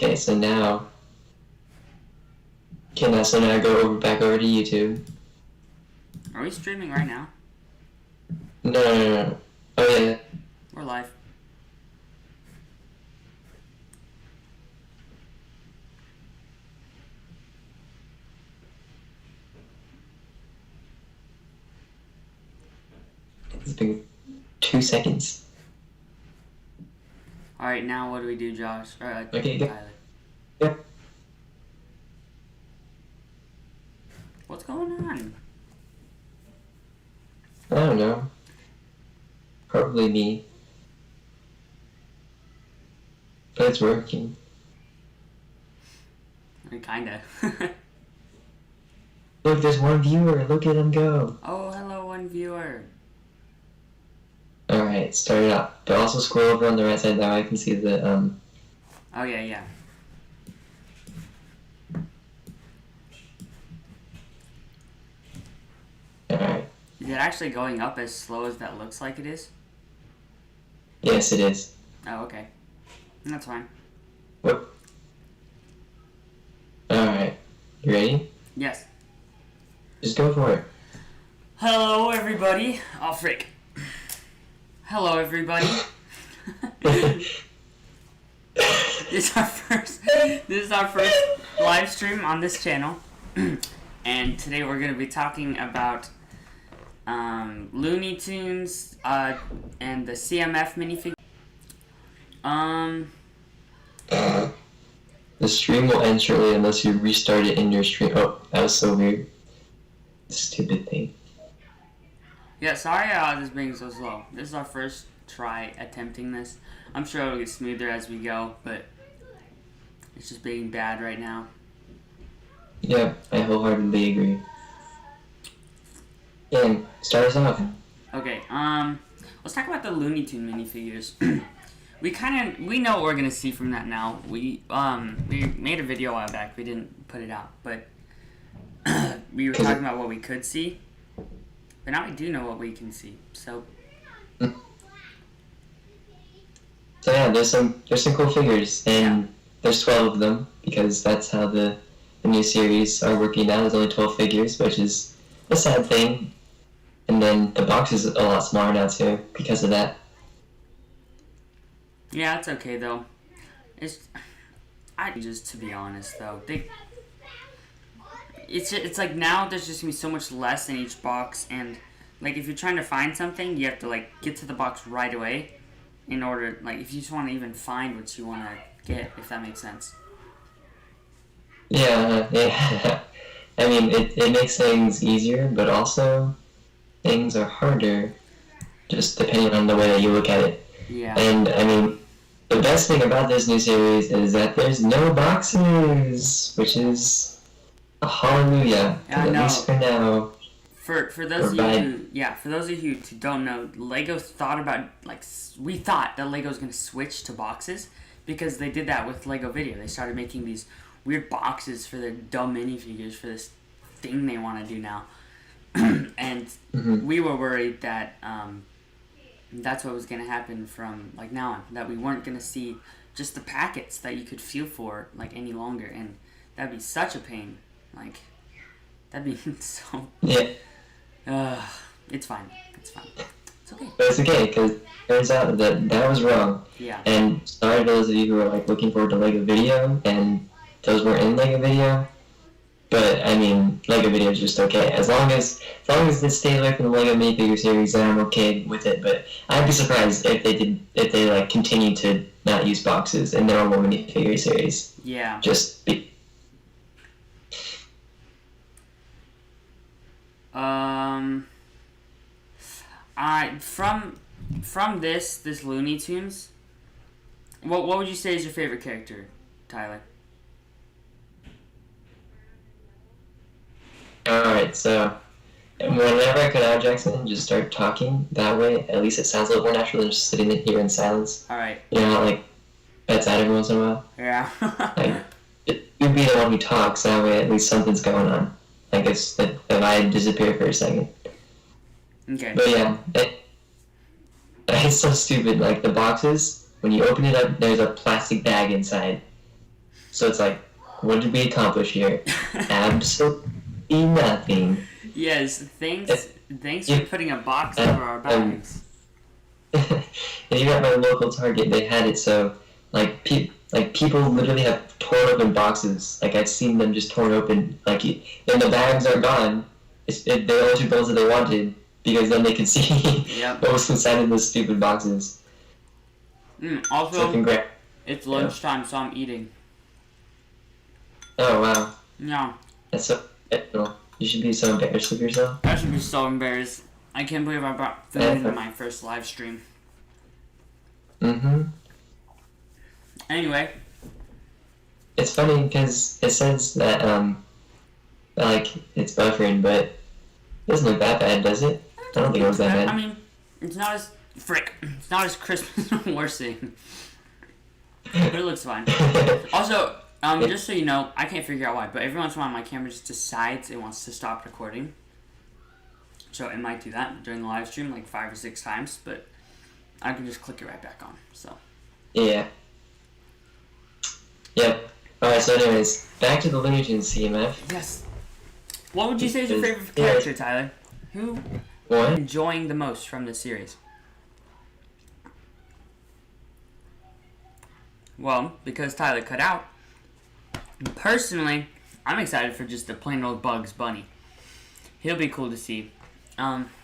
Okay, so now... so now back over to YouTube. Are we streaming right now? No. Oh, yeah. We're live. It's been 2 seconds. Alright, now what do we do, Josh? Okay, Tyler. Yep. What's going on? I don't know. Probably me. But it's working. Kinda. Look, there's one viewer. Look at him go. Oh, hello, one viewer. Alright, start it up. But also scroll over on the right side, that way I can see the, Oh, yeah. Alright. Is it actually going up as slow as that looks like it is? Yes, it is. Oh, okay. That's fine. Whoop. Alright. You ready? Yes. Just go for it. Hello, everybody. Oh, frick. Hello, everybody. This is our first live stream on this channel, and today we're going to be talking about Looney Tunes and the CMF minifig. The stream will end shortly unless you restart it in your stream. Oh, that was so weird. Stupid thing. Yeah, sorry this being so slow. This is our first try attempting this. I'm sure it'll get smoother as we go, but it's just being bad right now. Yeah, I wholeheartedly agree. And start us off. Okay, let's talk about the Looney Tune minifigures. we know what we're gonna see from that now. We made a video a while back. We didn't put it out, but we were talking about what we could see. But now we do know what we can see. So yeah, there's some cool figures, and there's 12 of them because that's how the new series are working now. There's only 12 figures, which is a sad thing. And then the box is a lot smaller now too because of that. Yeah, it's okay though. Just to be honest though, it's like now there's just gonna be so much less in each box, and like if you're trying to find something, you have to like get to the box right away in order, like if you just want to even find what you want to get, if that makes sense. Yeah. I mean, it makes things easier, but also things are harder, just depending on the way that you look at it. Yeah. And I mean, the best thing about this new series is that there's no boxes, which is a hallelujah. At least for now. For those of you who don't know, Lego thought about, like, we thought that Lego was going to switch to boxes because they did that with Lego Video. They started making these weird boxes for their dumb minifigures for this thing they want to do now. And we were worried that that's what was going to happen from, like, now on. That we weren't going to see just the packets that you could feel for, like, any longer. And that'd be such a pain. Like, that'd be so... Yeah. It's fine. It's okay. But it's okay, because it turns out that was wrong. Yeah. And sorry to those of you who are like looking forward to Lego Video, and those weren't in Lego Video. But I mean, Lego Video is just okay. As long as they stay away from the Lego minifigure series, then I'm okay with it. But I'd be surprised if they like continue to not use boxes in their normal minifigure series. Yeah. From this Looney Tunes, what would you say is your favorite character, Tyler? Alright, so whenever I cut out Jackson and just start talking that way, at least it sounds a little more natural than just sitting here in silence. Alright. You know, like, that's out every once in a while. Yeah. Like, you'd be the one who talks, that way at least something's going on. I guess if I disappear for a second. Okay. But yeah, it's so stupid. Like, the boxes, when you open it up, there's a plastic bag inside. So it's like, what did we accomplish here? Absolutely nothing. Yes, thanks for putting a box over our bags. And even at my local Target, they had it so, like, people literally have torn open boxes. Like, I've seen them just torn open. Like, then the bags are gone. They only took those that they wanted, because then they could see what was inside of those stupid boxes. Also, so it's lunchtime, so I'm eating. Oh, wow. Yeah. That's so... You should be so embarrassed of yourself. I should be so embarrassed. I can't believe I brought food into my first live stream. Mm-hmm. Anyway. It's funny because it says that, like, it's buffering, but it doesn't look that bad, does it? I don't think it was that bad. I mean, it's not as... It's not as crisp as we're seeing. But it looks fine. Also, just so you know, I can't figure out why, but every once in a while my camera just decides it wants to stop recording. So it might do that during the live stream like 5 or 6 times, but I can just click it right back on. So. Yeah. Yep. Alright, so anyways, back to the Looney Tunes CMF. Yes. What would you say is your favorite character, Tyler? Who are you enjoying the most from this series? Well, because Tyler cut out, personally, I'm excited for just the plain old Bugs Bunny. He'll be cool to see.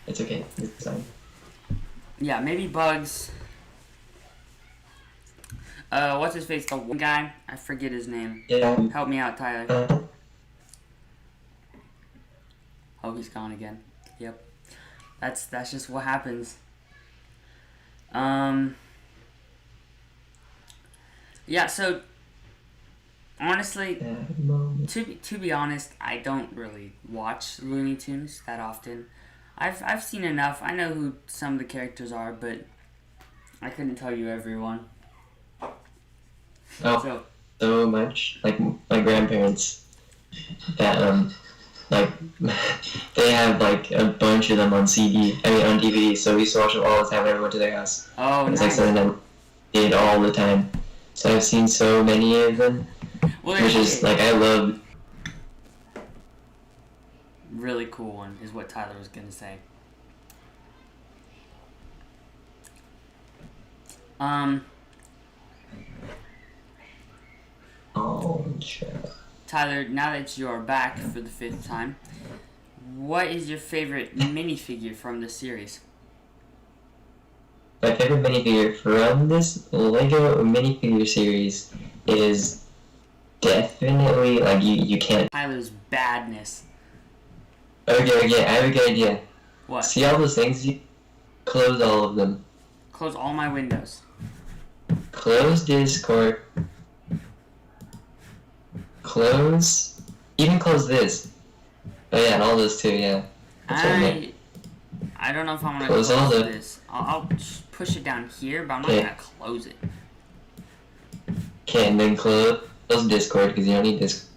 It's okay. It's fine. Yeah, maybe Bugs. What's his face? The one guy? I forget his name. Yeah. Help me out, Tyler. Oh, he's gone again. Yep. That's just what happens. Yeah, so honestly, to be honest, I don't really watch Looney Tunes that often. I've seen enough. I know who some of the characters are, but I couldn't tell you everyone. Oh, so much. Like my grandparents, that like they have like a bunch of them on CD. I mean on DVD. So we used to watch them all the time when we went to their house. Oh, it's nice. like something that we did all the time. So I've seen so many of them, which is like I love. Really cool one is what Tyler was gonna say. Oh, sure. Tyler, now that you're back for the 5th time, what is your favorite minifigure from the series? My favorite minifigure from this Lego minifigure series is definitely, like, you can't... Tyler's badness. Okay, I have a good idea. What? See all those things? You close all of them. Close all my windows. Close Discord. Even close this. Oh yeah, and all those too, yeah. I don't know if I'm gonna close this. I'll just push it down here, but I'm not gonna close it. Okay, and then close Discord, because you don't need Discord.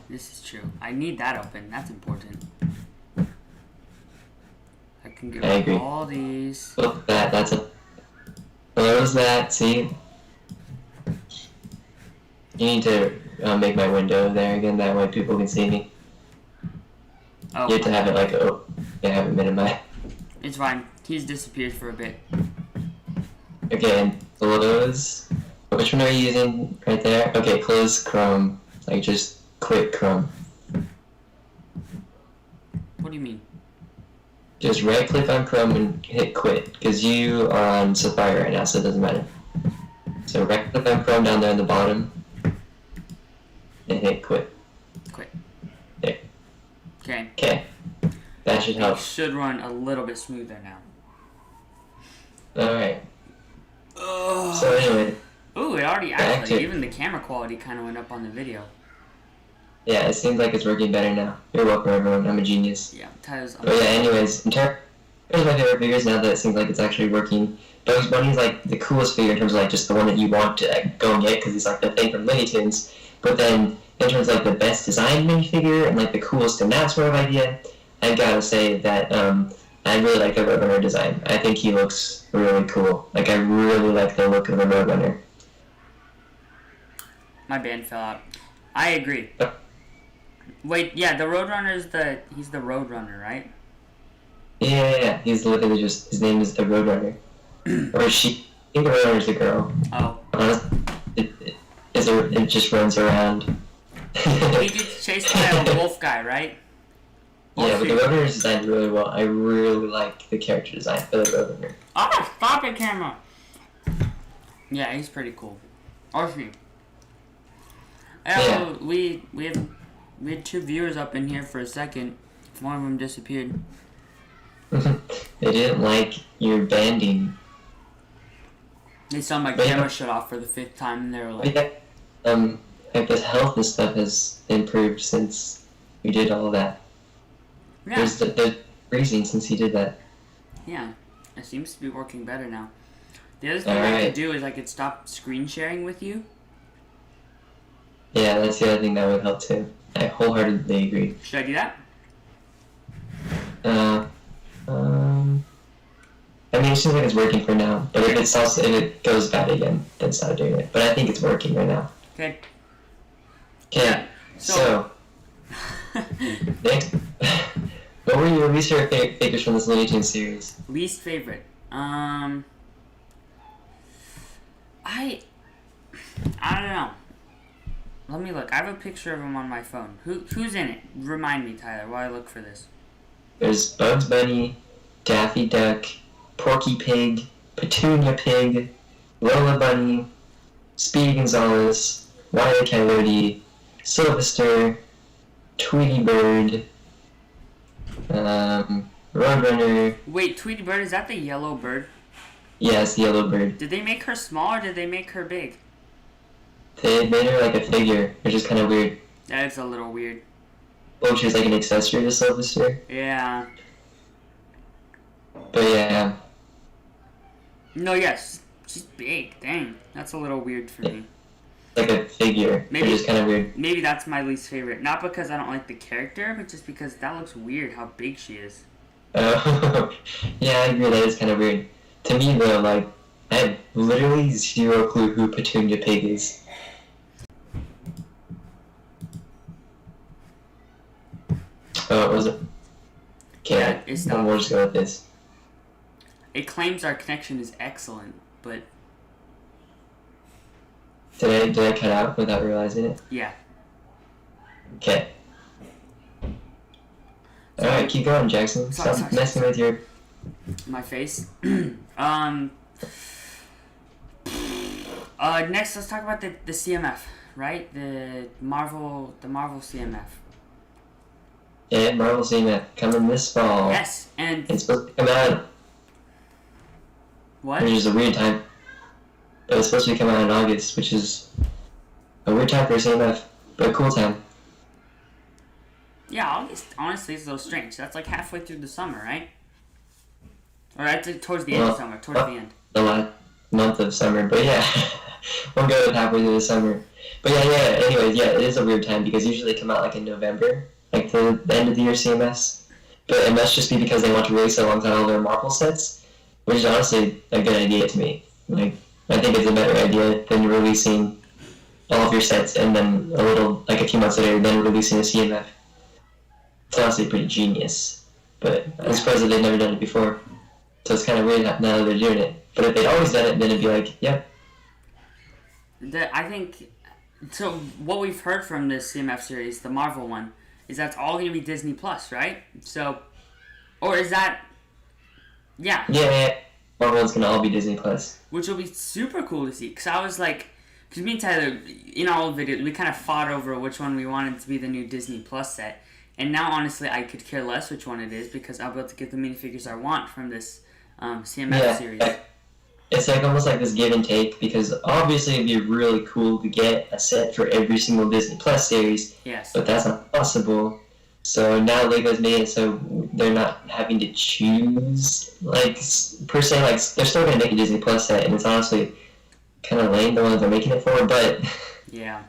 This is true. I need that open. That's important. I can get rid of all these. Close that, that's a... Close that, see? You need to make my window there again, that way people can see me. Oh, you have to have it like, have it minimized. It's fine. He's disappeared for a bit. Okay, and close. Which one are you using right there? Okay, close Chrome. Like, just quit Chrome. What do you mean? Just right click on Chrome and hit quit, because you are on Safari right now, so it doesn't matter. So right click on Chrome down there in the bottom, and hit quit. Quit. There. Okay. Okay. That should help. It should run a little bit smoother now. Alright. So anyway. Ooh, it already actually, even the camera quality kind of went up on the video. Yeah, it seems like it's working better now. You're welcome, everyone. I'm a genius. Yeah, Tyler's... But yeah, anyways, here's my favorite figures now that it seems like it's actually working. Bugs Bunny's like the coolest figure in terms of like just the one that you want to go and get because he's like the thing from Looney Tunes. But then in terms of like the best designed minifigure and like the coolest in that sort of idea, I've got to say that I really like the Roadrunner design. I think he looks really cool. Like I really like the look of the Roadrunner. My band fell out. I agree. Wait, yeah, the Roadrunner he's the Roadrunner, right? Yeah. He's literally just, his name is the Roadrunner. Or she, I think the Roadrunner's the girl. Oh. Honestly, it just runs around. He gets chased by a wolf guy, right? Yeah, but the Roadrunner's designed really well. I really like the character design for the Roadrunner. Oh, stop it, camera! Yeah, he's pretty cool. Archie. Yeah. We had 2 viewers up in here for a second. One of them disappeared. They didn't like your banding. They saw my camera shut off for the 5th time, and they were like, I guess health and stuff has improved since you did all that. yeah. There's reason since you did that. Yeah, it seems to be working better now. The other thing I could do is I could stop screen sharing with you. Yeah, that's the other thing that would help too. I wholeheartedly agree. Should I do that? I mean, it seems like it's working for now, but if it goes bad again, then stop doing it. But I think it's working right now. Okay. Okay, Yeah, so next, what were your least favorite figures from this Looney Tunes series? Least favorite. I don't know. Let me look. I have a picture of him on my phone. Who's in it? Remind me, Tyler, while I look for this. There's Bugs Bunny, Daffy Duck, Porky Pig, Petunia Pig, Lola Bunny, Speedy Gonzales, Wile E. Coyote, Sylvester, Tweety Bird, Roadrunner. Wait, Tweety Bird, is that the yellow bird? Yeah, it's the yellow bird. Did they make her small or did they make her big? They made her like a figure, which is kind of weird. That is a little weird. Well, she was like an accessory to Sylvester. Yeah. But yeah. No, yes. She's big. Dang. That's a little weird for me. Like a figure, which is kind of weird. Maybe that's my least favorite. Not because I don't like the character, but just because that looks weird how big she is. Oh, yeah, I agree. That is kind of weird. To me, though, like, I have literally zero clue who Petunia Pig is. Oh, was it? Okay, Yeah, we'll just go with this. It claims our connection is excellent, but... Did I cut out without realizing it? Yeah. Okay. Alright, keep going, Jackson. Stop messing with your... My face. Next, let's talk about the CMF, right? The Marvel CMF. Yeah, Marvel CMF coming this fall. Yes, and... It's supposed to come out... What? Which is a weird time. But it's supposed to come out in August, which is a weird time for a CMF, but a cool time. Yeah, August, honestly, is a little strange. That's like halfway through the summer, right? Or that's towards the end of summer, towards the end. The last month of summer, but yeah. We'll go with halfway through the summer. But yeah, anyways, yeah, it is a weird time because usually they come out like in November, like the end of the year CMS. But it must just be because they want to release it alongside all their Marvel sets, which is honestly a good idea to me. Like, I think it's a better idea than releasing all of your sets and then a few months later, then releasing a CMF. It's honestly pretty genius. But I'm surprised that they've never done it before. So it's kind of weird now that they're doing it. But if they'd always done it, then it'd be like, yep. I think... So, what we've heard from this CMF series, the Marvel one, is that's all going to be Disney Plus, right? So... Or is that... Yeah. Yeah. Marvel one's going to all be Disney Plus. Which will be super cool to see. Because I was like... Because me and Tyler, in our old videos, we kind of fought over which one we wanted to be the new Disney Plus set. And now, honestly, I could care less which one it is because I'll be able to get the minifigures I want from this CMF series. It's like almost like this give and take because obviously it'd be really cool to get a set for every single Disney Plus series. Yes. But that's not possible. So now Lego's made it so they're not having to choose, like, per se, like, they're still going to make a Disney Plus set, and it's honestly kind of lame, the one that they're making it for, but... Yeah.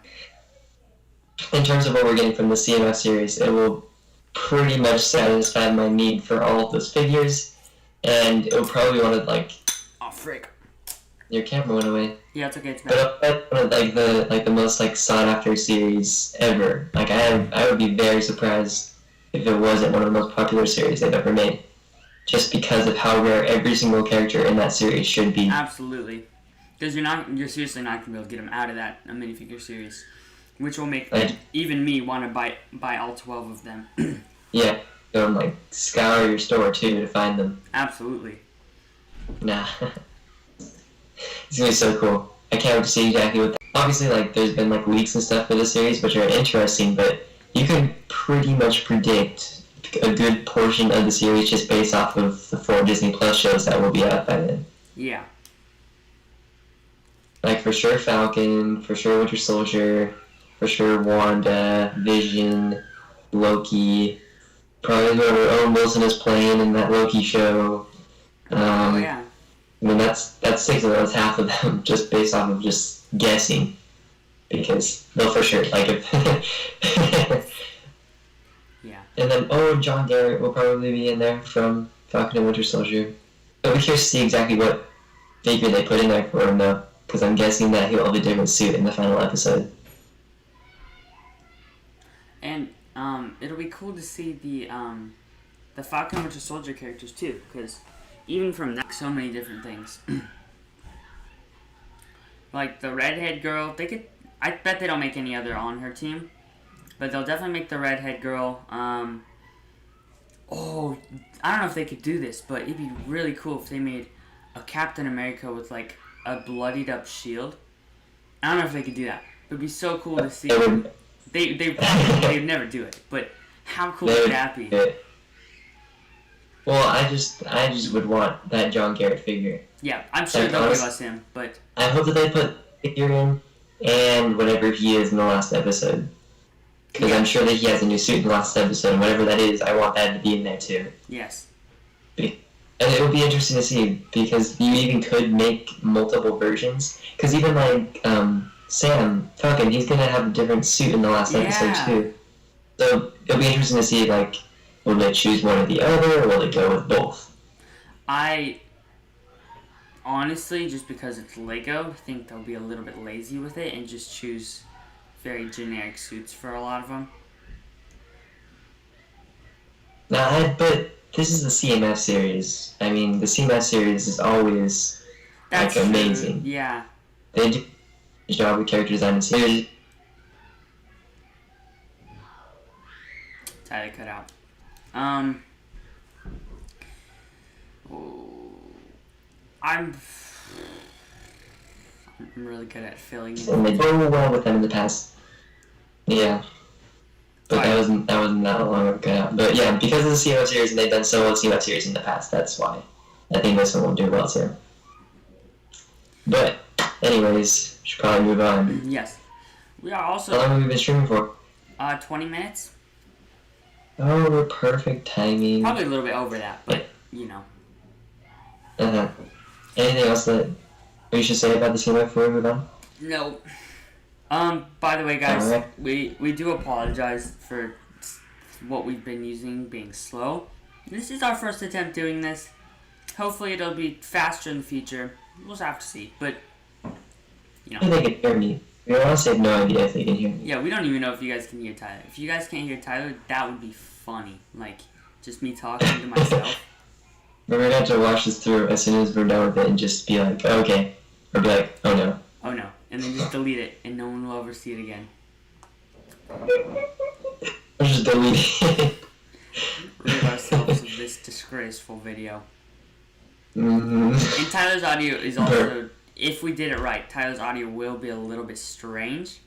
In terms of what we're getting from the CMF series, it will pretty much satisfy my need for all of those figures, and it will probably want to, like... Oh, frick. Your camera went away. Yeah, it's okay. It's But that's one of the most sought after series ever. Like I would be very surprised if it wasn't one of the most popular series they've ever made, just because of how rare every single character in that series should be. Absolutely, because you're seriously not gonna be able to get them out of that minifigure series, which will make even me want to buy all 12 of them. Yeah, go and scour your store too to find them. Absolutely. Nah. It's gonna be so cool. I can't wait to see exactly what. Obviously, there's been leaks and stuff for this series, which are interesting, but you can pretty much predict a good portion of the series just based off of the 4 Disney Plus shows that will be out by then. Yeah. For sure Falcon, for sure Winter Soldier, for sure Wanda, Vision, Loki, probably whoever Owen Wilson is playing in that Loki show. Oh yeah. I mean, that's 6 of those, half of them, just based off of just guessing. Because, well, for sure, Yeah. And then, John Garrett will probably be in there from Falcon and Winter Soldier. But we're curious to see exactly what figure they put in there for him, though. Because I'm guessing that he'll have a different suit in the final episode. And, it'll be cool to see the Falcon and Winter Soldier characters, too, because even from that, so many different things. The redhead girl, I bet they don't make any other on her team, but they'll definitely make the redhead girl. I don't know if they could do this, but it'd be really cool if they made a Captain America with a bloodied up shield. I don't know if they could do that, but it'd be so cool to see. They'd never do it, but how cool would that be? Well, I just would want that John Garrett figure. Yeah, I'm sure they'll give us him, but I hope that they put figure in and whatever he is in the last episode. Because I'm sure that he has a new suit in the last episode, and whatever that is, I want that to be in there too. Yes. And it would be interesting to see, because you even could make multiple versions. Because even Sam Falcon, he's gonna have a different suit in the last episode too. So it'll be interesting to see will they choose one or the other, or will they go with both? I honestly, just because it's Lego, think they'll be a little bit lazy with it and just choose very generic suits for a lot of them. But this is the CMF series. I mean, the CMF series is always amazing. True. Yeah. They do a job with character design and series. Tyler cut out. I'm really good at filling in. And they go well with them in the past. Yeah. But that wasn't that long ago. But yeah, because of the CMF series and they've done so well with CMF series in the past, that's why. I think this one won't do well too. But anyways, should probably move on. Yes. We are also How long have we been streaming for? 20 minutes. Oh, we're perfect timing. Probably a little bit over that, but Anything else that we should say about the CMF before we move on? No. By the way, guys, Alright. we do apologize for what we've been using being slow. This is our first attempt doing this. Hopefully it'll be faster in the future. We'll have to see, but I think they can hear me. We honestly have no idea if they can hear me. Yeah, we don't even know if you guys can hear Tyler. If you guys can't hear Tyler, that would be funny. Just me talking to myself. We're gonna have to watch this through as soon as we're done with it and just be like, oh, okay. Or be like, oh no. Oh no. And then just delete it, and no one will ever see it again. Or just delete it. Rid ourselves of this disgraceful video. Mm-hmm. And Tyler's audio is also, if we did it right, Tyler's audio will be a little bit strange.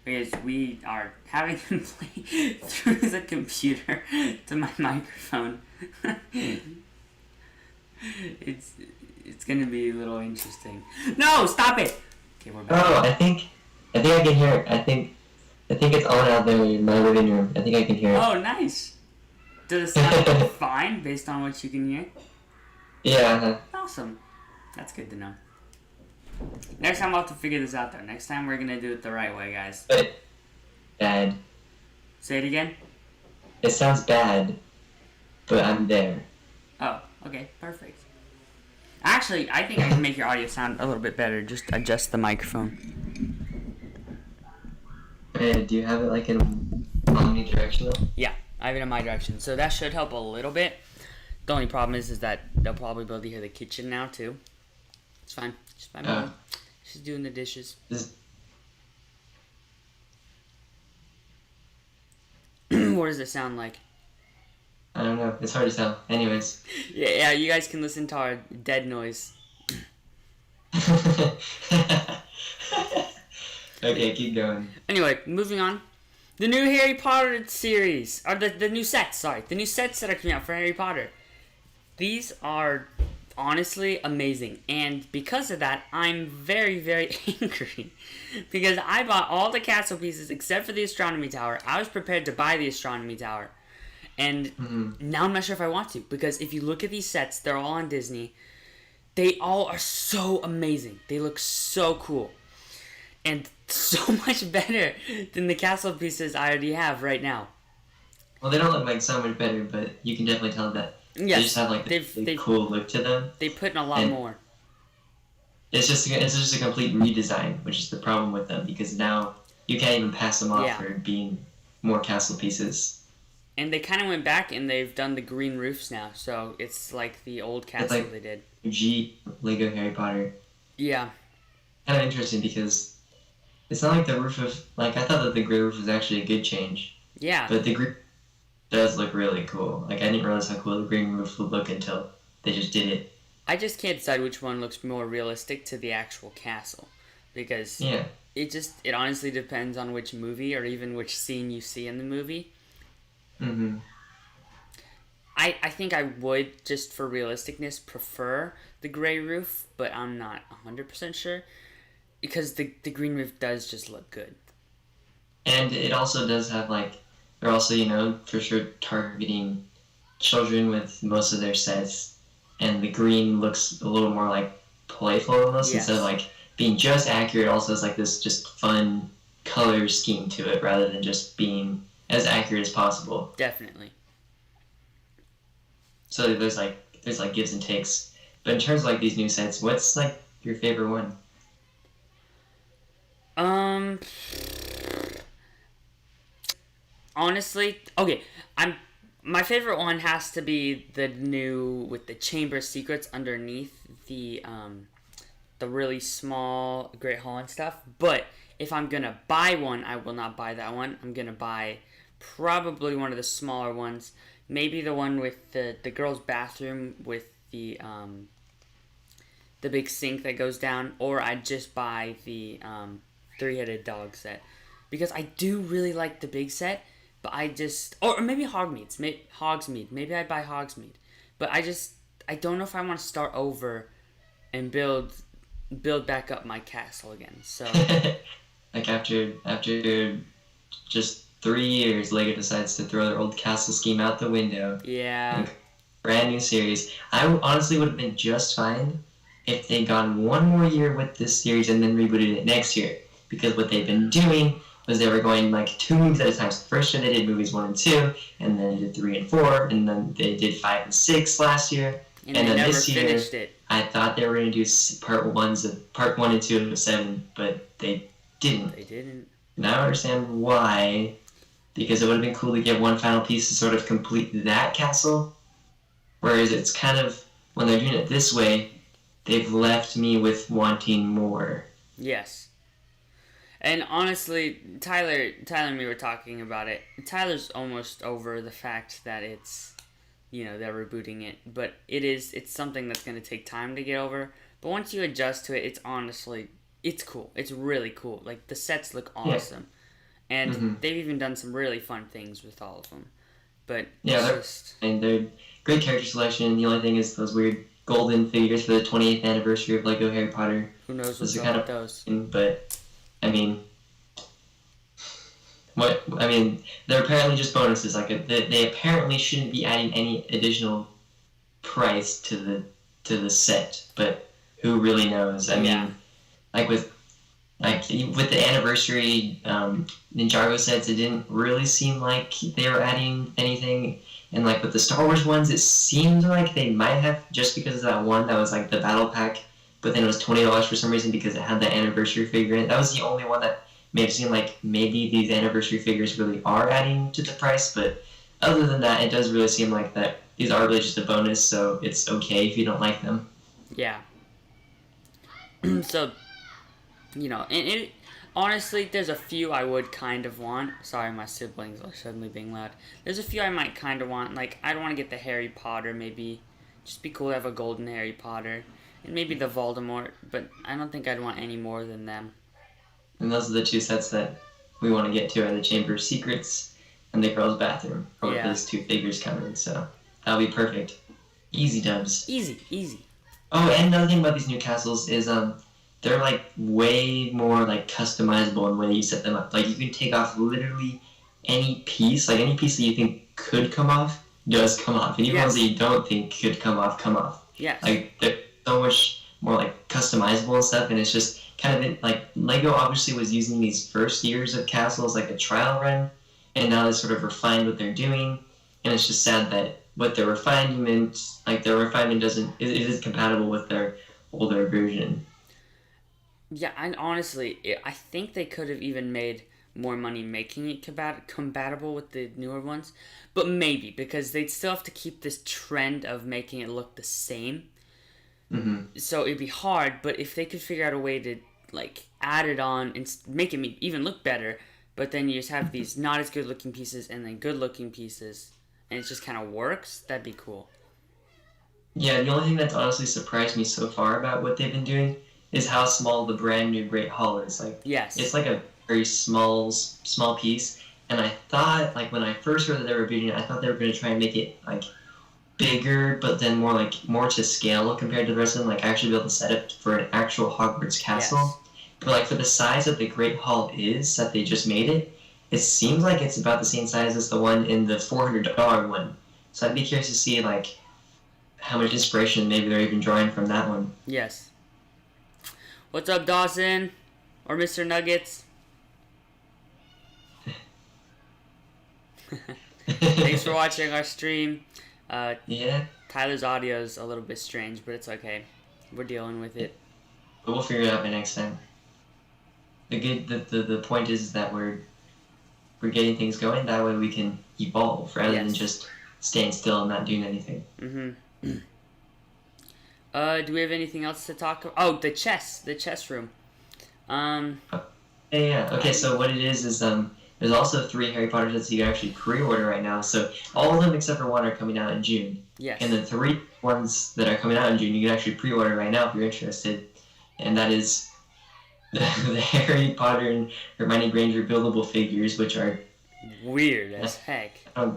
Because we are having him play through the computer to my microphone. It's gonna be a little interesting. No, stop it! Okay, we're back. Oh, I think I can hear it. I think it's on out there in my living room. I think I can hear it. Oh, nice. Does it sound fine based on what you can hear? Yeah. Awesome. That's good to know. Next time I'll have to figure this out, though. Next time we're gonna do it the right way, guys. But bad. Say it again? It sounds bad, but I'm there. Oh, okay. Perfect. Actually, I think I can make your audio sound a little bit better. Just adjust the microphone. Hey, do you have it like in omnidirectional? Yeah, I have it in my direction. So that should help a little bit. The only problem is that they'll probably be able to hear the kitchen now, too. It's fine. Just my mom. She's doing the dishes. What does it sound like? I don't know. It's hard to tell. Anyways. Yeah, you guys can listen to our dead noise. Okay, keep going. Anyway, moving on. The new Harry Potter series. Or the new sets, sorry. The new sets that are coming out for Harry Potter. These are honestly amazing. And because of that, I'm very, very angry. Because I bought all the castle pieces except for the astronomy tower. I was prepared to buy the astronomy tower. And now I'm not sure if I want to. Because if you look at these sets, they're all on Disney. They all are so amazing. They look so cool. And so much better than the castle pieces I already have right now. Well, they don't look like so much better, but you can definitely tell that they just have like the cool look to them. They put in a lot more. It's just a complete redesign, which is the problem with them, because now you can't even pass them off for being more castle pieces. And they kind of went back and they've done the green roofs now, so it's like the old castle like they did. G Lego Harry Potter. Yeah. Kind of interesting because it's not like the roof of I thought that the gray roof was actually a good change. Yeah. But the green does look really cool. I didn't realize how cool the green roof would look until they just did it. I just can't decide which one looks more realistic to the actual castle, because it honestly depends on which movie or even which scene you see in the movie. Mm-hmm. I think I would, just for realisticness, prefer the gray roof, but I'm not 100% sure, because the green roof does just look good. And it also does have they're also, for sure targeting children with most of their sets, and the green looks a little more like playful almost, instead of being just accurate. Also has this just fun color scheme to it rather than just being as accurate as possible. Definitely. So there's gives and takes. But in terms of these new sets, what's your favorite one? Honestly, okay, my favorite one has to be the new with the Chamber of Secrets underneath the really small Great Hall and stuff. But if I'm gonna buy one, I will not buy that one. I'm gonna buy probably one of the smaller ones. Maybe the one with the girls' bathroom with the big sink that goes down, or I'd just buy the three-headed dog set, because I do really like the big set, but or maybe Hogsmeade. Maybe I'd buy Hogsmeade, but I don't know if I want to start over and build back up my castle again. So after just 3 years, Lego decides to throw their old castle scheme out the window. Yeah. Brand new series. I honestly would have been just fine if they'd gone one more year with this series and then rebooted it next year. Because what they've been doing was they were going 2 movies at a time. So first year they did movies 1 and 2, and then they did 3 and 4, and then they did 5 and 6 last year. And then this year, finished it. I thought they were going to do part 1 and 2 of 7, but they didn't. They didn't. Now I understand why. Because it would have been cool to get one final piece to sort of complete that castle. Whereas it's kind of, when they're doing it this way, they've left me with wanting more. Yes. And honestly, Tyler and me were talking about it. Tyler's almost over the fact that it's, they're rebooting it. But it's something that's going to take time to get over. But once you adjust to it, it's cool. It's really cool. The sets look awesome. Yeah. And they've even done some really fun things with all of them. But they're great character selection. The only thing is those weird golden figures for the 28th anniversary of Lego Harry Potter. Who knows what's up with those? But they're apparently just bonuses. They apparently shouldn't be adding any additional price to the set. But who really knows? Like with the anniversary Ninjago sets, it didn't really seem like they were adding anything. And like with the Star Wars ones, it seemed like they might have, just because of that one that was like the battle pack, but then it was $20 for some reason because it had that anniversary figure in it. That was the only one that made it seem like maybe these anniversary figures really are adding to the price. But other than that, it does really seem like that these are really just a bonus, so it's okay if you don't like them. Yeah. So, you know, and honestly, there's a few I would kind of want. Sorry, my siblings are suddenly being loud. There's a few I might kind of want. Like, I don't want to get the Harry Potter, maybe. Just be cool to have a golden Harry Potter. And maybe the Voldemort, but I don't think I'd want any more than them. And those are the two sets that we want to get to, are the Chamber of Secrets and the Girls' Bathroom. Or those two figures coming, so that'll be perfect. Easy dubs. Easy. Oh, and another thing about these new castles is they're like way more like customizable in the way you set them up. Like you can take off literally any piece, like any piece that you think could come off does come off, and even ones that you don't think could come off. Yes. Like they're so much more like customizable and stuff, and it's just kind of like Lego obviously was using these first years of castles like a trial run, and now they sort of refined what they're doing, and it's just sad that what their refinement, like their refinement it is compatible with their older version. Yeah, and honestly, I think they could have even made more money making it compatible with the newer ones, but maybe because they'd still have to keep this trend of making it look the same. Mm-hmm. So it'd be hard, but if they could figure out a way to like add it on and make it even look better, but then you just have these not as good looking pieces and then good looking pieces, and it just kind of works, that'd be cool. Yeah, the only thing that's honestly surprised me so far about what they've been doing is how small the brand new Great Hall is. Like, yes, it's like a very small piece, and I thought, like, when I first heard that they were reviewing it, I thought they were going to try and make it like bigger, but then more to scale compared to the rest of them. Like, actually be able to set it for an actual Hogwarts castle. Yes. But like for the size that the Great Hall is that they just made it, it seems like it's about the same size as the one in the $400 one. So I'd be curious to see like how much inspiration maybe they're even drawing from that one. Yes. What's up, Dawson? Or Mr. Nuggets? Thanks for watching our stream. Yeah. Tyler's audio is a little bit strange, but it's okay. We're dealing with it. But we'll figure it out by next time. The point is that we're getting things going. That way we can evolve rather than just staying still and not doing anything. Mm-hmm. Do we have anything else to talk about? Oh, the chess room. Yeah. Okay, so what it is there's also 3 Harry Potter sets you can actually pre-order right now. So all of them except for one are coming out in June. Yes. And the 3 ones that are coming out in June, you can actually pre-order right now if you're interested. And that is the Harry Potter and Hermione Granger buildable figures, which are weird as heck. I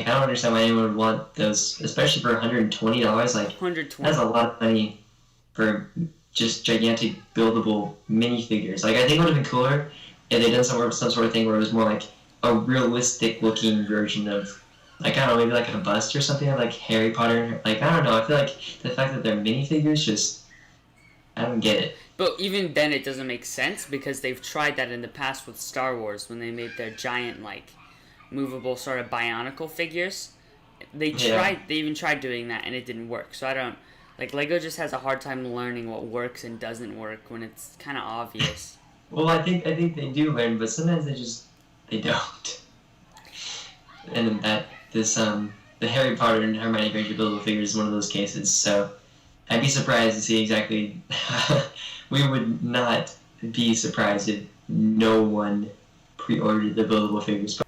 don't understand why anyone would want those, especially for $120. Like, $120. That's a lot of money for just gigantic buildable minifigures. Like, I think it would have been cooler if they done some sort of thing where it was more like a realistic looking version of, like, I don't know, maybe like a bust or something of like Harry Potter. Like, I don't know. I feel like the fact that they're minifigures just, I don't get it. But even then, it doesn't make sense because they've tried that in the past with Star Wars when they made their giant like movable sort of bionicle figures. They even tried doing that and it didn't work. So I don't like Lego just has a hard time learning what works and doesn't work when it's kind of obvious. Well, I think they do learn, but sometimes they don't. And the Harry Potter and Hermione Granger buildable figures is one of those cases. So I'd be surprised to see exactly. We would not be surprised if no one pre-ordered the buildable figures.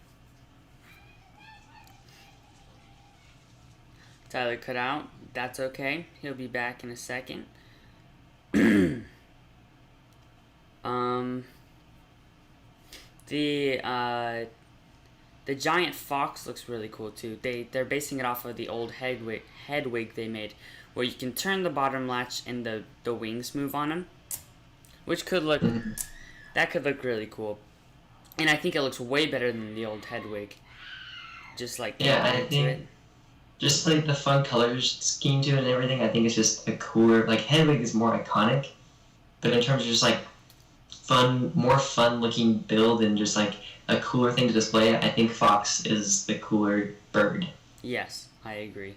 Tyler cut out. That's okay. He'll be back in a second. The giant fox looks really cool too. They're basing it off of the old head wig they made, where you can turn the bottom latch and the wings move on them, which could look that could look really cool. And I think it looks way better than the old head wig. Just like I think just like the fun colors scheme to it and everything, I think it's just a cooler, like Hedwig is more iconic, but in terms of just like more fun looking build and just like a cooler thing to display, I think Fox is the cooler bird. Yes, I agree.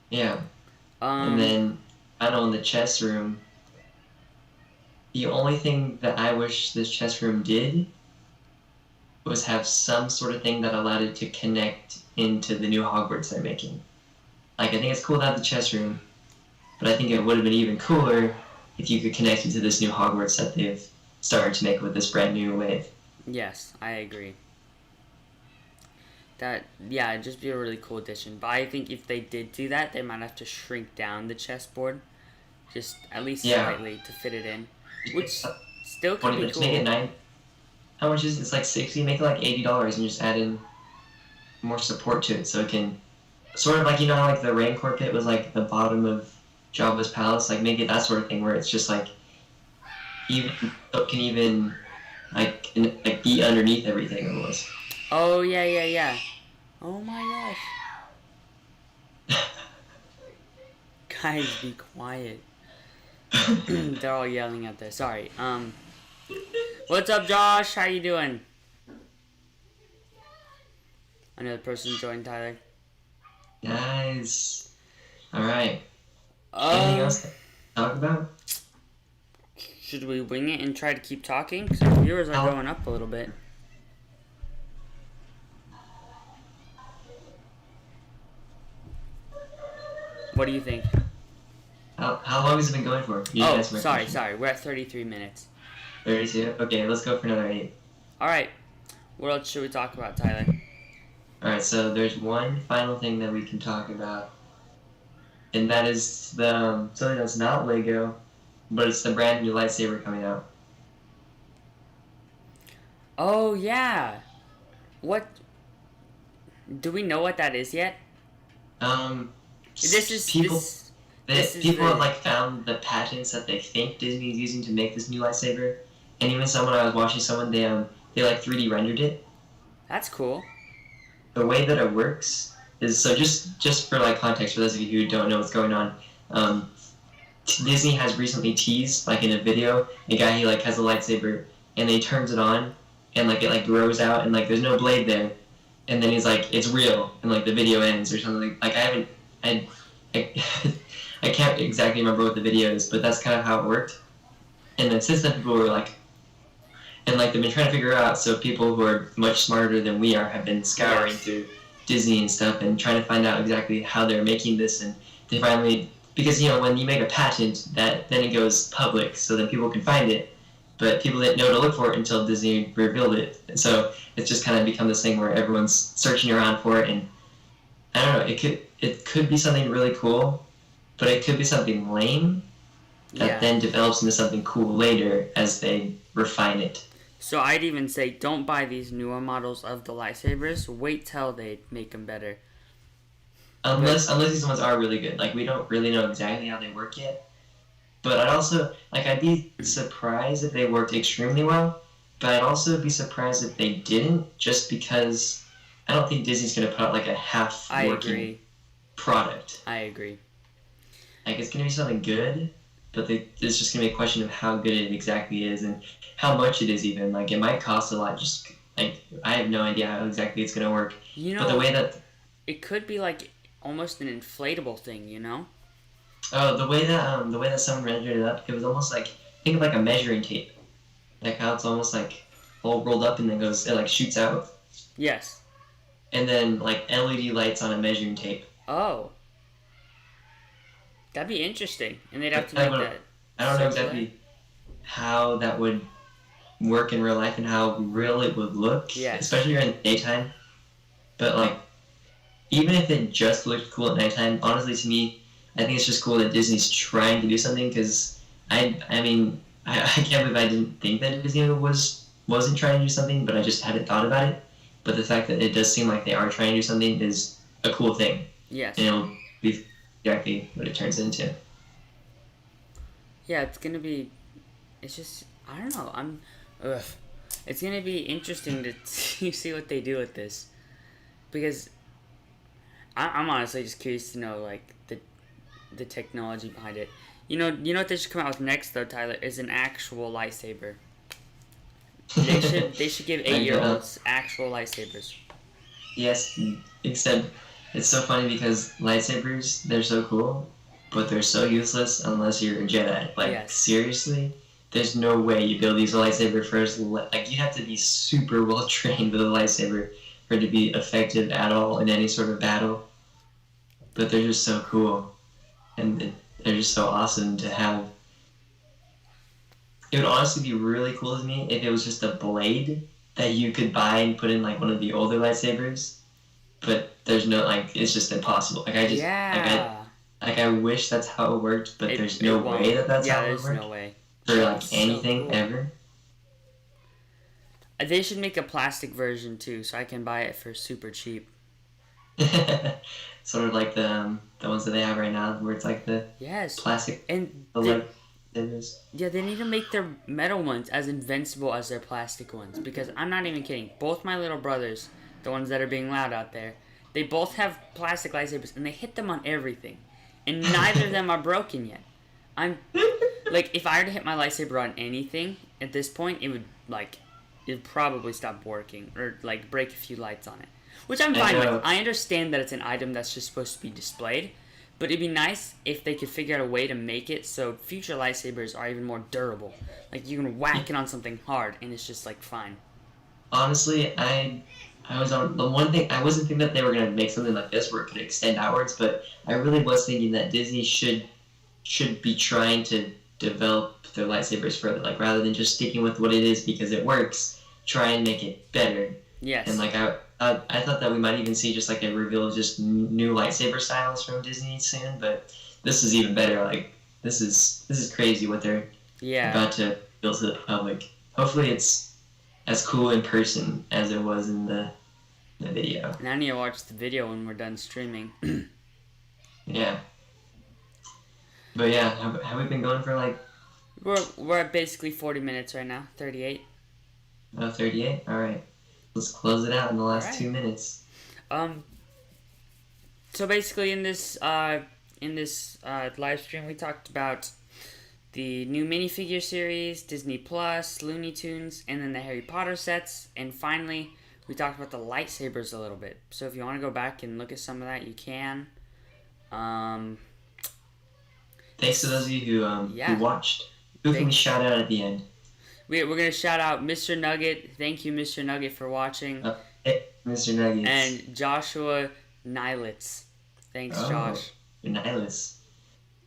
Yeah. And then, I don't know, in the chess room, the only thing that I wish this chess room did was have some sort of thing that allowed it to connect into the new Hogwarts they're making. Like, I think it's cool to have the chess room, but I think it would have been even cooler if you could connect it to this new Hogwarts that they've started to make with this brand new wave. Yes, I agree. It'd just be a really cool addition. But I think if they did do that, they might have to shrink down the chessboard, just at least slightly to fit it in, which still could be cool. Make it 9. How much is it? It's like 60. Make it like $80 and just add in more support to it, so it can sort of like, you know how like the Rancor pit was like the bottom of Jabba's palace. Like make it that sort of thing where it's just like even it can even like be underneath everything almost. Oh yeah. Oh my gosh. Guys, be quiet. They're all yelling out there. Sorry. What's up, Josh? How you doing? Another person joined, Tyler. Nice. All right. Anything else to talk about? Should we wing it and try to keep talking? Because our viewers are going up a little bit. What do you think? How long has it been going for? Sorry. We're at 33 minutes. 32? Okay, let's go for another 8. Alright. What else should we talk about, Tyler? Alright, so there's one final thing that we can talk about. And that is the something that's not Lego, but it's the brand new lightsaber coming out. Oh, yeah. What? Do we know what that is yet? People have like found the patents that they think Disney is using to make this new lightsaber, and even I was watching someone, they like 3D rendered it. That's cool. The way that it works is, so just for like context for those of you who don't know what's going on, Disney has recently teased, like in a video, a guy, he like has a lightsaber and then he turns it on and like it like grows out and like there's no blade there, and then he's like, it's real, and like the video ends or something. Like I can't exactly remember what the video is, but that's kind of how it worked. And then since then people were like, and like they've been trying to figure out, so people who are much smarter than we are have been scouring through Disney and stuff and trying to find out exactly how they're making this, and they finally, because you know when you make a patent, that then it goes public, so then people can find it, but people didn't know to look for it until Disney revealed it. And so it's just kind of become this thing where everyone's searching around for it, and I don't know, it could be something really cool, but it could be something lame that then develops into something cool later as they refine it. So I'd even say don't buy these newer models of the lightsabers. Wait till they make them better. Unless these ones are really good. Like, we don't really know exactly how they work yet. But I'd be surprised if they worked extremely well, but I'd also be surprised if they didn't, just because I don't think Disney's going to put out like a half-working product. I agree. Like, it's going to be something good, but it's just going to be a question of how good it exactly is and how much it is even. Like, it might cost a lot. Just, like, I have no idea how exactly it's going to work. You know, but the way that... It could be, like, almost an inflatable thing, you know? Oh, the way that someone rendered it up, it was almost like, think of like a measuring tape. Like how it's almost like all rolled up and then it like shoots out. Yes. And then like LED lights on a measuring tape. Oh. That'd be interesting. And they'd have to make that. I don't know exactly how that would work in real life and how real it would look. Yes. Especially during the daytime. But like, even if it just looked cool at nighttime, honestly to me, I think it's just cool that Disney's trying to do something, because I can't believe I didn't think that Disney wasn't trying to do something, but I just hadn't thought about it. But the fact that it does seem like they are trying to do something is a cool thing. Yes. And it'll be exactly what it turns into. Yeah, it's just, I don't know, it's gonna be interesting to see what they do with this, because I'm honestly just curious to know, like, the technology behind it. You know what they should come out with next though, Tyler, is an actual lightsaber. They should give 8-year-olds actual lightsabers. Yes, except it's so funny because lightsabers, they're so cool, but they're so useless unless you're a Jedi. Like, Yes. seriously? There's no way you build these a lightsaber first. Like, you have to be super well trained with a lightsaber for it to be effective at all in any sort of battle. But they're just so cool. And they're just so awesome to have. It would honestly be really cool to me if it was just a blade that you could buy and put in like one of the older lightsabers. But there's no, like, it's just impossible. Like, I wish that's how it worked, but there's no way that's how it works. Yeah, there's no way. For like anything ever. They should make a plastic version too, so I can buy it for super cheap. Sort of like the ones that they have right now, where it's like the plastic and yeah, they need to make their metal ones as invincible as their plastic ones, because I'm not even kidding. Both my little brothers, the ones that are being loud out there, they both have plastic lightsabers and they hit them on everything, and neither of them are broken yet. I'm like, if I were to hit my lightsaber on anything at this point, it'd probably stop working or like break a few lights on it. Which I'm fine with. I understand that it's an item that's just supposed to be displayed, but it'd be nice if they could figure out a way to make it so future lightsabers are even more durable. Like, you can whack it on something hard and it's just like fine. Honestly, I was on the one thing. I wasn't thinking that they were gonna make something like this where it could extend outwards, but I really was thinking that Disney should be trying to develop their lightsabers further. Like, rather than just sticking with what it is because it works, try and make it better. Yes. And like I thought that we might even see just like a reveal of just new lightsaber styles from Disney soon, but this is even better. Like, this is crazy what they're about to build to the public. Hopefully it's as cool in person as it was in the video. And I need to watch the video when we're done streaming. Yeah. But yeah, have we been going for like... We're at basically 40 minutes right now. 38. Oh, 38? Alright. Let's close it out in the last 2 minutes. So basically in this live stream we talked about the new minifigure series, Disney Plus, Looney Tunes, and then the Harry Potter sets, and finally we talked about the lightsabers a little bit. So if you want to go back and look at some of that, you can. Thanks to those of you who watched. Who can we shout out at the end? We're going to shout out Mr. Nugget. Thank you, Mr. Nugget, for watching. Hey, Mr. Nuggets. And Joshua Nilitz. Thanks, Josh. Nilitz.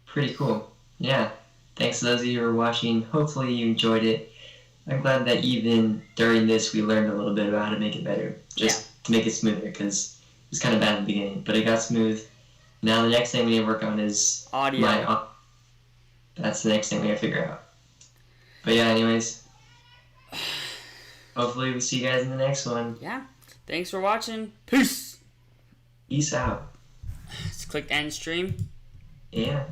Pretty cool. Yeah. Thanks to those of you who are watching. Hopefully you enjoyed it. I'm glad that even during this we learned a little bit about how to make it better. Just to make it smoother, because it was kind of bad at the beginning. But it got smooth. Now the next thing we need to work on is audio. That's the next thing we gotta figure out. But yeah, anyways. Hopefully we'll see you guys in the next one. Yeah. Thanks for watching. Peace. Peace out. Let's click end stream. Yeah.